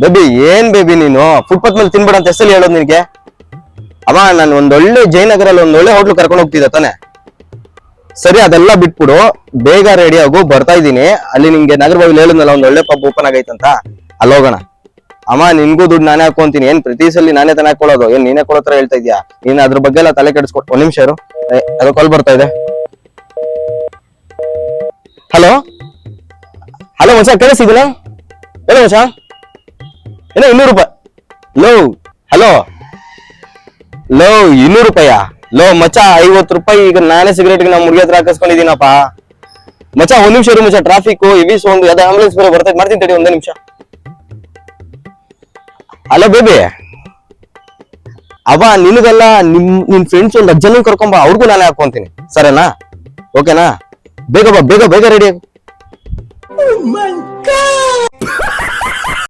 Baby ಏನ್ baby ನೀನು footpath ಮೇಲೆ ತಿನ್ಬೇಡ ಅಂತ ಹೆಸರು ಹೇಳೋದು ನಿನ್ಗೆ? ಅವ ನಾನು ಒಂದೊಳ್ಳೆ ಜಯನಗರಲ್ಲಿ ಒಂದೊಳ್ಳೆ ಹೋಟ್ಲು ಕರ್ಕೊಂಡು ಹೋಗ್ತಿದ್ದ ತಾನೆ. ಸರಿ ಅದೆಲ್ಲ ಬಿಟ್ಬಿಡು, ಬೇಗ ರೆಡಿ ಆಗು, ಬರ್ತಾ ಇದೀನಿ. ಅಲ್ಲಿ ನಿಂಗೆ ನಾಗರಬಾವಿಲಿ ಹೇಳಿದ್ನಲ್ಲ ಒಂದೊಳ್ಳೆ ಪಬ್ ಓಪನ್ ಆಗೈತಂತ, ಅಲ್ಲಿ ಹೋಗೋಣ. ಅಮ್ಮ ನಿನ್ಗೂ ದುಡ್ಡು ನಾನೇ ಹಾಕೊಂತೀನಿ. ಏನ್ ಪ್ರತಿ ಸಲ ನಾನೇ ತಾನೇ ಹಾಕೊಳ್ಳೋದು? ಏನ್ ನೀನೇ ಕೊಡೋ ತರ ಹೇಳ್ತಾ ಇದ್ಯಾ? ನೀನ್ ಅದ್ರ ಬಗ್ಗೆ ಎಲ್ಲ ತಲೆ ಕೆಡಿಸ್ಕೊಟ್ಟು. ಒಂದ್ ನಿಮಿಷ ಇರು, ಅದು ಕಾಲ್ ಬರ್ತಾ ಇದೆ. ಹಲೋ ಹಲೋ ಮಚ್ಚ, ಕೇಳಿಸಿದಿಲ್ಲ? ಹೇಳು ಮಚ್ಚ. ಏನೋ 200 ರೂಪಾಯಿ. ಲೋ ಹಲೋ ಲೋ 200 ರೂಪಾಯ? ಲೋ ಮಚ್ಚ 50 ರೂಪಾಯಿ ಈಗ ನಾನೇ ಸಿಗರೇಟ್ಗೆ ನಮ್ಮ ಮುರ್ಗಿ ಹತ್ರ ಹಾಕಿಸ್ಕೊಂಡಿದ್ದೀನಪ್ಪ. ಮಚ್ಚ ಒಂದ್ ನಿಮಿಷ ಇರು ಮಚ್ಚ, ಟ್ರಾಫಿಕ್ ಇವಿ ಸೌಂಡ್, ಯಾವ್ದು ಆಂಬುಲೆನ್ಸ್ ಬೇರೆ ಬರ್ತೈತೆ, ಮಾಡ್ತೀನಿ ತಡಿ ಒಂದೇ ನಿಮಿಷ. ಹಲೋ ಬೇಬಿ, ಅವ ನಿನಗೆಲ್ಲ ನಿನ್ ಫ್ರೆಂಡ್ಸ್ ಒಂದು 10 ಜನ ಕರ್ಕೊಂಬ, ಅವ್ರಿಗೂ ನಾನೇ ಹಾಕೊಂತೀನಿ, ಸರಿನಾ? ಓಕೆನಾ? ಬೇಗ ಬಾ, ಬೇಗ ಬೇಗ ರೆಡಿ ಆಗು.